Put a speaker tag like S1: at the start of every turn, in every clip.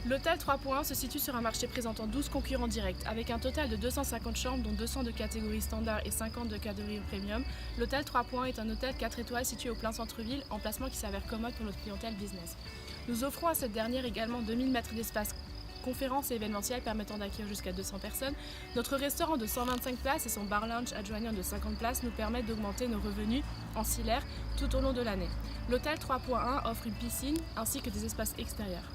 S1: L'hôtel 3.1 se situe sur un marché présentant 12 concurrents directs. Avec un total de 250 chambres, dont 200 de catégorie standard et 50 de catégorie premium, l'hôtel 3.1 est un hôtel 4 étoiles situé au plein centre-ville, emplacement qui s'avère commode pour notre clientèle business. Nous offrons à cette dernière également 2000 mètres d'espace conférences et événementiels permettant d'accueillir jusqu'à 200 personnes. Notre restaurant de 125 places et son bar lounge adjoignant de 50 places nous permettent d'augmenter nos revenus ancillaires tout au long de l'année. L'hôtel 3.1 offre une piscine ainsi que des espaces extérieurs.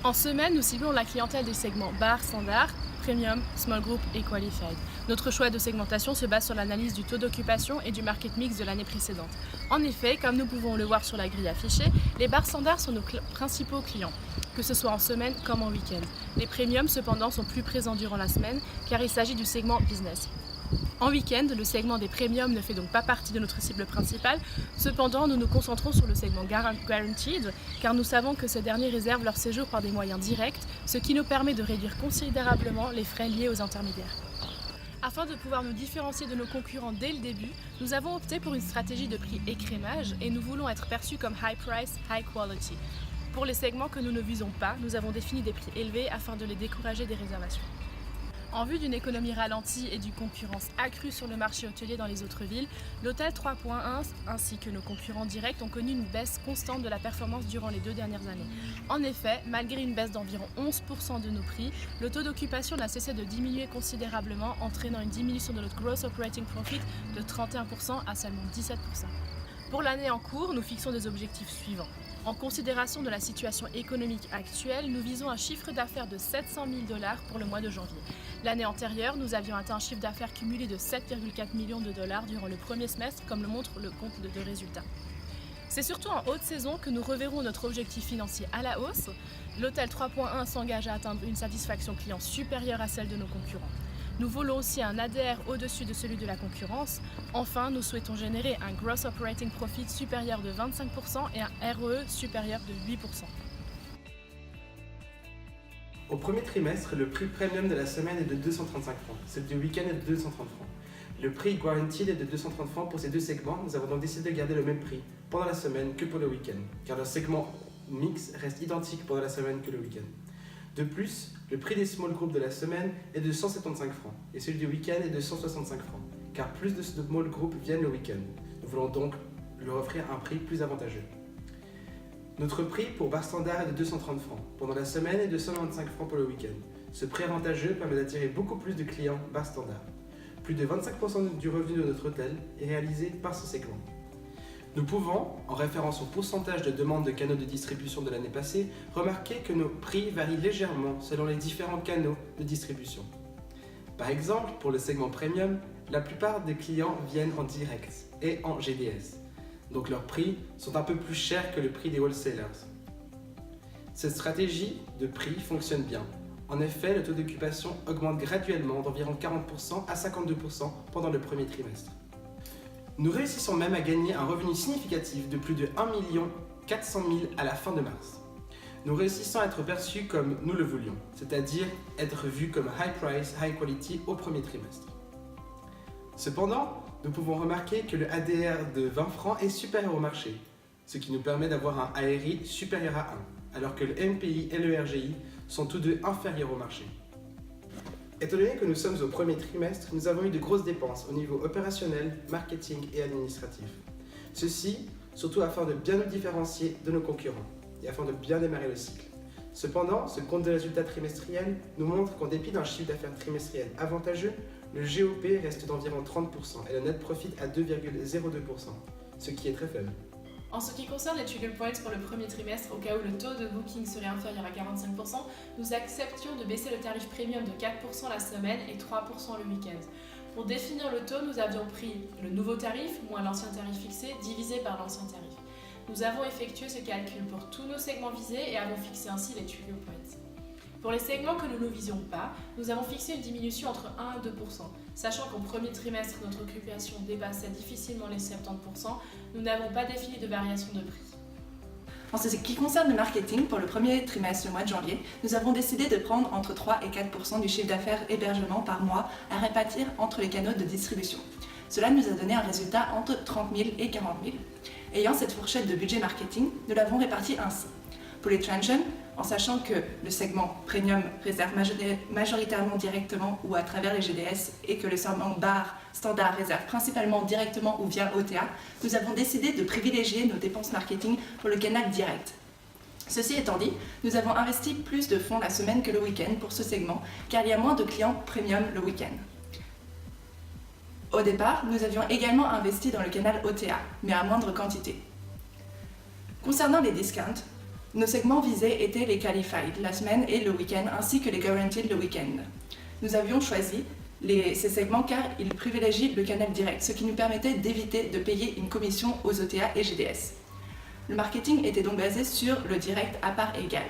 S1: En semaine, nous ciblons la clientèle des segments bar standard, premium, small group et qualified. Notre choix de segmentation se base sur l'analyse du taux d'occupation et du market mix de l'année précédente. En effet, comme nous pouvons le voir sur la grille affichée, les bars standards sont nos principaux clients, que ce soit en semaine comme en week-end. Les premiums, cependant, sont plus présents durant la semaine, car il s'agit du segment business. En week-end, le segment des premiums ne fait donc pas partie de notre cible principale. Cependant, nous nous concentrons sur le segment Guaranteed, car nous savons que ces derniers réservent leur séjour par des moyens directs, ce qui nous permet de réduire considérablement les frais liés aux intermédiaires. Afin de pouvoir nous différencier de nos concurrents dès le début, nous avons opté pour une stratégie de prix écrémage et nous voulons être perçus comme high price, high quality. Pour les segments que nous ne visons pas, nous avons défini des prix élevés afin de les décourager des réservations. En vue d'une économie ralentie et d'une concurrence accrue sur le marché hôtelier dans les autres villes, l'hôtel 3.1 ainsi que nos concurrents directs ont connu une baisse constante de la performance durant les 2 dernières années. En effet, malgré une baisse d'environ 11% de nos prix, le taux d'occupation n'a cessé de diminuer considérablement, entraînant une diminution de notre gross operating profit de 31% à seulement 17%. Pour l'année en cours, nous fixons des objectifs suivants. En considération de la situation économique actuelle, nous visons un chiffre d'affaires de 700 000 $ pour le mois de janvier. L'année antérieure, nous avions atteint un chiffre d'affaires cumulé de 7,4 millions de dollars durant le premier semestre, comme le montre le compte de résultats. C'est surtout en haute saison que nous reverrons notre objectif financier à la hausse. L'hôtel 3.1 s'engage à atteindre une satisfaction client supérieure à celle de nos concurrents. Nous voulons aussi un ADR au-dessus de celui de la concurrence. Enfin, nous souhaitons générer un Gross Operating Profit supérieur de 25% et un ROE supérieur de 8%.
S2: Au premier trimestre, le prix premium de la semaine est de 235 francs. Celui du week-end est de 230 francs. Le prix Guaranteed est de 230 francs pour ces deux segments. Nous avons donc décidé de garder le même prix pendant la semaine que pour le week-end, car le segment mix reste identique pendant la semaine que le week-end. De plus, le prix des small groups de la semaine est de 175 francs et celui du week-end est de 165 francs, car plus de small groups viennent le week-end. Nous voulons donc leur offrir un prix plus avantageux. Notre prix pour bar standard est de 230 francs pendant la semaine et de 195 francs pour le week-end. Ce prix avantageux permet d'attirer beaucoup plus de clients bar standard. Plus de 25% du revenu de notre hôtel est réalisé par ce segment. Nous pouvons, en référence au pourcentage de demandes de canaux de distribution de l'année passée, remarquer que nos prix varient légèrement selon les différents canaux de distribution. Par exemple, pour le segment premium, la plupart des clients viennent en direct et en GDS. Donc leurs prix sont un peu plus chers que le prix des wholesalers. Cette stratégie de prix fonctionne bien. En effet, le taux d'occupation augmente graduellement d'environ 40% à 52% pendant le premier trimestre. Nous réussissons même à gagner un revenu significatif de plus de 1 400 000 à la fin de mars. Nous réussissons à être perçus comme nous le voulions, c'est-à-dire être vus comme high price, high quality au premier trimestre. Cependant, nous pouvons remarquer que le ADR de 20 francs est supérieur au marché, ce qui nous permet d'avoir un ARI supérieur à 1, alors que le MPI et le RGI sont tous deux inférieurs au marché. Étant donné que nous sommes au premier trimestre, nous avons eu de grosses dépenses au niveau opérationnel, marketing et administratif. Ceci, surtout afin de bien nous différencier de nos concurrents et afin de bien démarrer le cycle. Cependant, ce compte de résultats trimestriels nous montre qu'en dépit d'un chiffre d'affaires trimestriel avantageux, le GOP reste d'environ 30% et le net profit à 2,02%, ce qui est très faible.
S1: En ce qui concerne les trigger points pour le premier trimestre, au cas où le taux de booking serait inférieur à 45%, nous acceptions de baisser le tarif premium de 4% la semaine et 3% le week-end. Pour définir le taux, nous avions pris le nouveau tarif moins l'ancien tarif fixé divisé par l'ancien tarif. Nous avons effectué ce calcul pour tous nos segments visés et avons fixé ainsi les trigger points. Pour les segments que nous ne visions pas, nous avons fixé une diminution entre 1 et 2%. Sachant qu'au premier trimestre, notre occupation dépassait difficilement les 70%, nous n'avons pas défini de variation de prix.
S3: En ce qui concerne le marketing, pour le premier trimestre, le mois de janvier, nous avons décidé de prendre entre 3 et 4% du chiffre d'affaires hébergement par mois à répartir entre les canaux de distribution. Cela nous a donné un résultat entre 30 000 et 40 000. Ayant cette fourchette de budget marketing, nous l'avons réparti ainsi. Pour les transient, en sachant que le segment premium réserve majoritairement directement ou à travers les GDS et que le segment bar standard réserve principalement directement ou via OTA, nous avons décidé de privilégier nos dépenses marketing pour le canal direct. Ceci étant dit, nous avons investi plus de fonds la semaine que le week-end pour ce segment, car il y a moins de clients premium le week-end. Au départ, nous avions également investi dans le canal OTA, mais à moindre quantité. Concernant les discounts, nos segments visés étaient les qualified la semaine et le week-end, ainsi que les guaranteed le week-end. Nous avions choisi ces segments car ils privilégient le canal direct, ce qui nous permettait d'éviter de payer une commission aux OTA et GDS. Le marketing était donc basé sur le direct à part égale.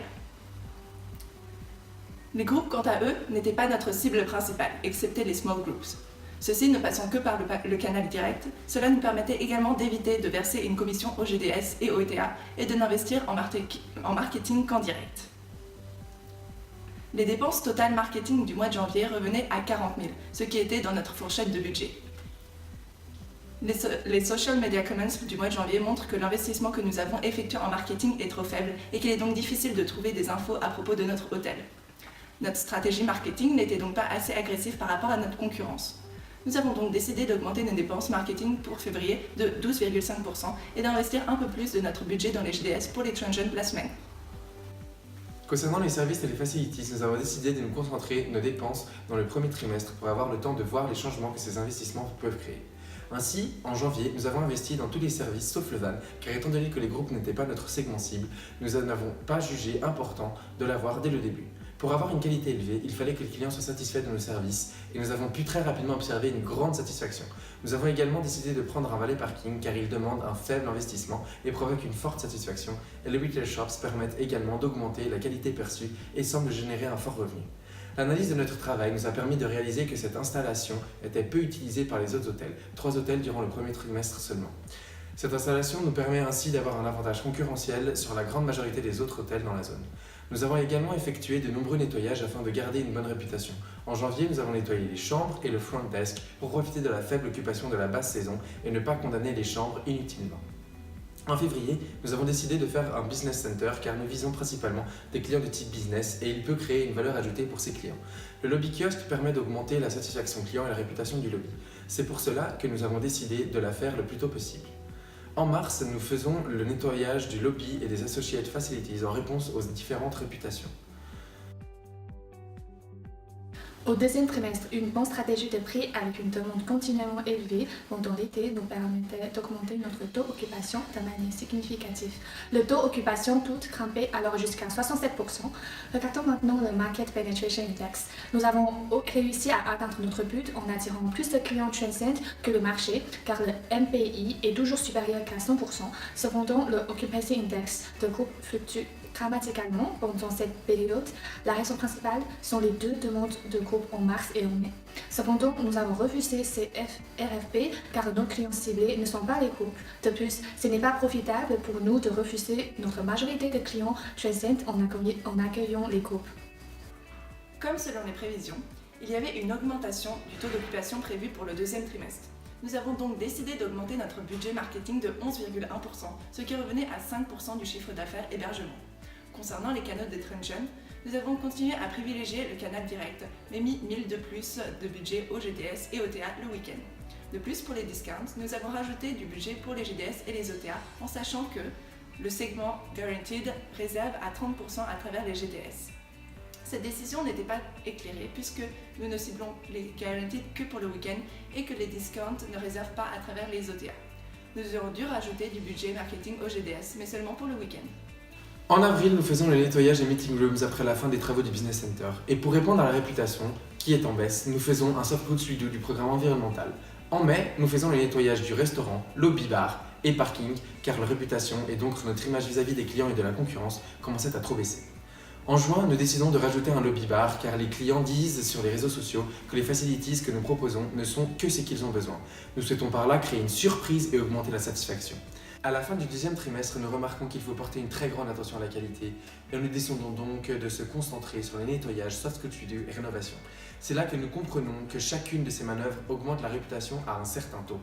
S3: Les groupes, quant à eux, n'étaient pas notre cible principale, excepté les small groups. Ceci ne passant que par le canal direct, cela nous permettait également d'éviter de verser une commission aux GDS et aux OTA et de n'investir en marketing qu'en direct. Les dépenses totales marketing du mois de janvier revenaient à 40 000, ce qui était dans notre fourchette de budget. Les social media comments du mois de janvier montrent que l'investissement que nous avons effectué en marketing est trop faible et qu'il est donc difficile de trouver des infos à propos de notre hôtel. Notre stratégie marketing n'était donc pas assez agressive par rapport à notre concurrence. Nous avons donc décidé d'augmenter nos dépenses marketing pour février de 12,5% et d'investir un peu plus de notre budget dans les GDS pour les transient la semaine.
S4: Concernant les services et les facilities, nous avons décidé de nous concentrer nos dépenses dans le premier trimestre pour avoir le temps de voir les changements que ces investissements peuvent créer. Ainsi, en janvier, nous avons investi dans tous les services sauf le van, car étant donné que les groupes n'étaient pas notre segment cible, nous n'avons pas jugé important de l'avoir dès le début. Pour avoir une qualité élevée, il fallait que les clients soient satisfaits de nos services et nous avons pu très rapidement observer une grande satisfaction. Nous avons également décidé de prendre un valet parking car il demande un faible investissement et provoque une forte satisfaction, et les retail shops permettent également d'augmenter la qualité perçue et semblent générer un fort revenu. L'analyse de notre travail nous a permis de réaliser que cette installation était peu utilisée par les autres hôtels, 3 hôtels durant le premier trimestre seulement. Cette installation nous permet ainsi d'avoir un avantage concurrentiel sur la grande majorité des autres hôtels dans la zone. Nous avons également effectué de nombreux nettoyages afin de garder une bonne réputation. En janvier, nous avons nettoyé les chambres et le front desk pour profiter de la faible occupation de la basse saison et ne pas condamner les chambres inutilement. En février, nous avons décidé de faire un business center car nous visons principalement des clients de type business et il peut créer une valeur ajoutée pour ces clients. Le lobby kiosque permet d'augmenter la satisfaction client et la réputation du lobby. C'est pour cela que nous avons décidé de la faire le plus tôt possible. En mars, nous faisons le nettoyage du lobby et des associated facilities en réponse aux différentes réputations.
S5: Au deuxième trimestre, une bonne stratégie de prix avec une demande continuellement élevée pendant l'été nous permettait d'augmenter notre taux d'occupation de manière significative. Le taux d'occupation tout grimpait alors jusqu'à 67%. Regardons maintenant le Market Penetration Index. Nous avons réussi à atteindre notre but en attirant plus de clients transient que le marché, car le MPI est toujours supérieur qu'à 100%. Cependant, le Occupancy Index de groupe fluctue dramatiquement pendant cette période. La raison principale sont les 2 demandes de groupe en mars et en mai. Cependant, nous avons refusé ces RFP car nos clients ciblés ne sont pas les groupes. De plus, ce n'est pas profitable pour nous de refuser notre majorité de clients transient en accueillant les groupes.
S3: Comme selon les prévisions, il y avait une augmentation du taux d'occupation prévu pour le deuxième trimestre. Nous avons donc décidé d'augmenter notre budget marketing de 11,1%, ce qui revenait à 5% du chiffre d'affaires hébergement. Concernant les canaux de transient, nous avons continué à privilégier le canal direct, mais mis 1000 de plus de budget aux GDS et OTA le week-end. De plus, pour les discounts, nous avons rajouté du budget pour les GDS et les OTA, en sachant que le segment Guaranteed réserve à 30% à travers les GDS. Cette décision n'était pas éclairée puisque nous ne ciblons les Guaranteed que pour le week-end et que les discounts ne réservent pas à travers les OTA. Nous aurions dû rajouter du budget marketing aux GDS, mais seulement pour le week-end.
S4: En avril, nous faisons le nettoyage des meeting rooms après la fin des travaux du business center. Et pour répondre à la réputation, qui est en baisse, nous faisons un soft goods review du programme environnemental. En mai, nous faisons le nettoyage du restaurant, lobby bar et parking, car la réputation et donc notre image vis-à-vis des clients et de la concurrence commençait à trop baisser. En juin, nous décidons de rajouter un lobby bar car les clients disent sur les réseaux sociaux que les facilities que nous proposons ne sont que ce qu'ils ont besoin. Nous souhaitons par là créer une surprise et augmenter la satisfaction. À la fin du deuxième trimestre, nous remarquons qu'il faut porter une très grande attention à la qualité et nous décidons donc de se concentrer sur les nettoyages, soft goods review et rénovation. C'est là que nous comprenons que chacune de ces manœuvres augmente la réputation à un certain taux.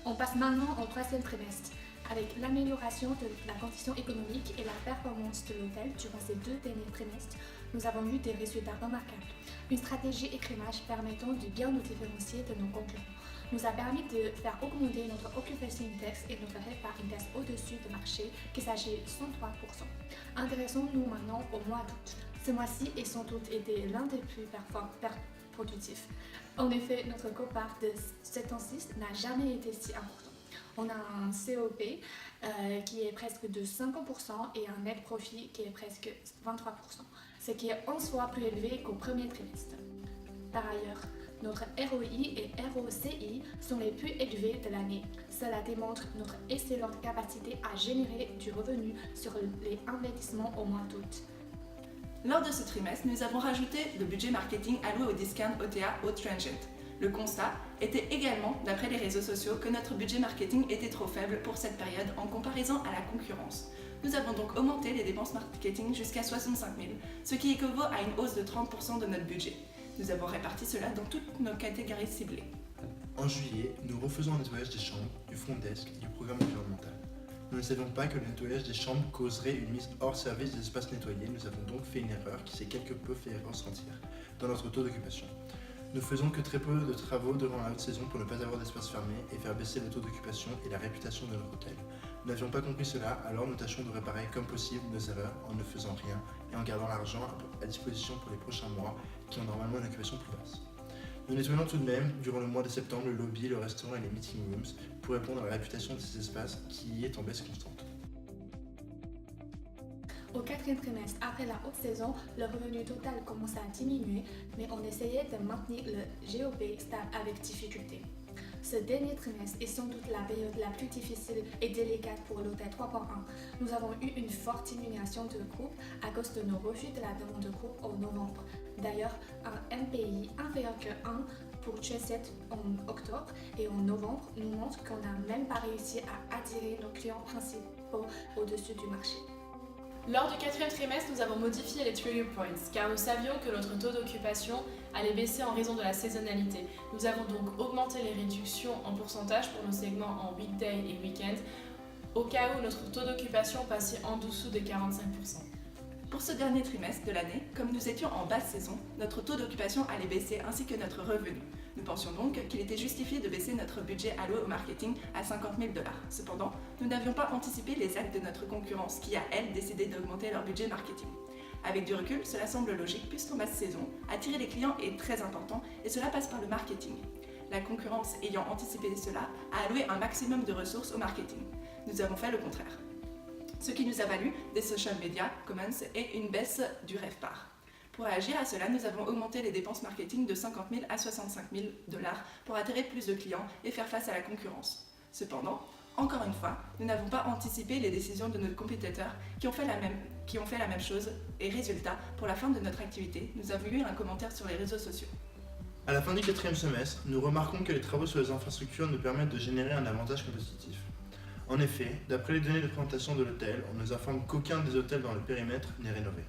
S5: On passe maintenant au troisième trimestre. Avec l'amélioration de la condition économique et la performance de l'hôtel durant ces 2 derniers trimestres, nous avons eu des résultats remarquables. Une stratégie écrémage permettant de bien nous différencier de nos concurrents nous a permis de faire augmenter notre occupation index et notre RevPAR index au-dessus du marché, qui s'agit de 103%. Intéressons-nous maintenant au mois d'août. Ce mois-ci est sans doute été l'un des plus productifs. En effet, notre quote-part de 706 n'a jamais été si important. On a un COP qui est presque de 50% et un net profit qui est presque 23%, ce qui est 11 fois plus élevé qu'au premier trimestre. Par ailleurs, notre ROI et ROCI sont les plus élevés de l'année. Cela démontre notre excellente capacité à générer du revenu sur les investissements au mois d'août.
S3: Lors de ce trimestre, nous avons rajouté le budget marketing alloué au discount OTA au Transient. Le constat était également, d'après les réseaux sociaux, que notre budget marketing était trop faible pour cette période en comparaison à la concurrence. Nous avons donc augmenté les dépenses marketing jusqu'à 65 000, ce qui équivaut à une hausse de 30% de notre budget. Nous avons réparti cela dans toutes nos catégories ciblées.
S6: En juillet, nous refaisons un nettoyage des chambres, du front desk et du programme environnemental. Nous ne savions pas que le nettoyage des chambres causerait une mise hors service des espaces nettoyés. Nous avons donc fait une erreur qui s'est quelque peu fait ressentir dans notre taux d'occupation. Nous faisons que très peu de travaux durant la haute saison pour ne pas avoir d'espace fermé et faire baisser le taux d'occupation et la réputation de notre hôtel. Nous n'avions pas compris cela, alors nous tâchons de réparer comme possible nos erreurs en ne faisant rien et en gardant l'argent à disposition pour les prochains mois qui ont normalement une occupation plus basse. Nous nettoyons tout de même, durant le mois de septembre, le lobby, le restaurant et les meeting rooms pour répondre à la réputation de ces espaces qui est en baisse constante.
S5: Au 4e trimestre, après la haute saison, le revenu total commençait à diminuer, mais on essayait de maintenir le GOP stable avec difficulté. Ce dernier trimestre est sans doute la période la plus difficile et délicate pour l'hôtel 3.1. Nous avons eu une forte diminution de groupe à cause de nos refus de la demande de groupe en novembre. D'ailleurs, un MPI inférieur que 1 pour Transient en octobre et en novembre nous montre qu'on n'a même pas réussi à attirer nos clients principaux au-dessus du marché.
S1: Lors du 4e trimestre, nous avons modifié les trigger points car nous savions que notre taux d'occupation allait baisser en raison de la saisonnalité. Nous avons donc augmenté les réductions en pourcentage pour nos segments en weekday et week-end au cas où notre taux d'occupation passait en dessous de 45%.
S3: Pour ce dernier trimestre de l'année, comme nous étions en basse saison, notre taux d'occupation allait baisser ainsi que notre revenu. Nous pensions donc qu'il était justifié de baisser notre budget alloué au marketing à 50 000 $. Cependant, nous n'avions pas anticipé les actes de notre concurrence qui a, elle, décidé d'augmenter leur budget marketing. Avec du recul, cela semble logique puisqu'en basse saison, attirer les clients est très important et cela passe par le marketing. La concurrence ayant anticipé cela a alloué un maximum de ressources au marketing. Nous avons fait le contraire. Ce qui nous a valu des social media comments et une baisse du RevPAR. Pour réagir à cela, nous avons augmenté les dépenses marketing de 50 000 à 65 000 $ pour attirer plus de clients et faire face à la concurrence. Cependant, encore une fois, nous n'avons pas anticipé les décisions de nos compétiteurs qui ont fait la même chose et résultat, pour la fin de notre activité, nous avons eu un commentaire sur les réseaux sociaux.
S6: À la fin du 4e semestre, nous remarquons que les travaux sur les infrastructures nous permettent de générer un avantage compétitif. En effet, d'après les données de présentation de l'hôtel, on nous informe qu'aucun des hôtels dans le périmètre n'est rénové.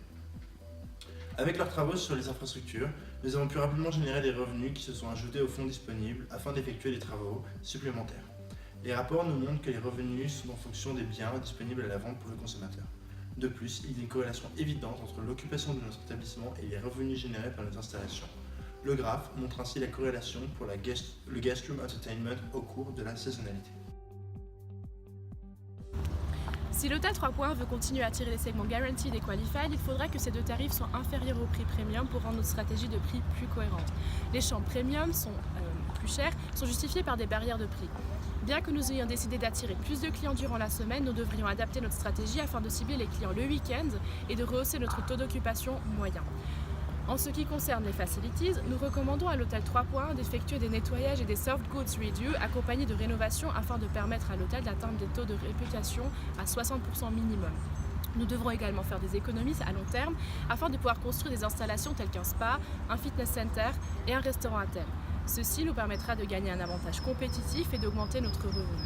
S6: Avec leurs travaux sur les infrastructures, nous avons pu rapidement générer des revenus qui se sont ajoutés aux fonds disponibles afin d'effectuer des travaux supplémentaires. Les rapports nous montrent que les revenus sont en fonction des biens disponibles à la vente pour le consommateur. De plus, il y a une corrélation évidente entre l'occupation de notre établissement et les revenus générés par nos installations. Le graphe montre ainsi la corrélation pour le guest room entertainment au cours de la saisonnalité.
S1: Si l'hôtel 3.1 veut continuer à attirer les segments Guaranteed et Qualified, il faudra que ces deux tarifs soient inférieurs au prix Premium pour rendre notre stratégie de prix plus cohérente. Les chambres Premium sont plus chères, sont justifiées par des barrières de prix. Bien que nous ayons décidé d'attirer plus de clients durant la semaine, nous devrions adapter notre stratégie afin de cibler les clients le week-end et de rehausser notre taux d'occupation moyen. En ce qui concerne les facilities, nous recommandons à l'hôtel 3.1 d'effectuer des nettoyages et des soft goods review accompagnés de rénovations afin de permettre à l'hôtel d'atteindre des taux de réputation à 60% minimum. Nous devrons également faire des économies à long terme afin de pouvoir construire des installations telles qu'un spa, un fitness center et un restaurant à thème. Ceci nous permettra de gagner un avantage compétitif et d'augmenter notre revenu.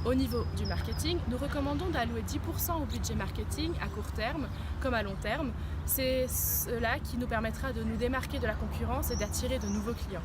S1: Au niveau du marketing, nous recommandons d'allouer 10% au budget marketing à court terme comme à long terme. C'est cela qui nous permettra de nous démarquer de la concurrence et d'attirer de nouveaux clients.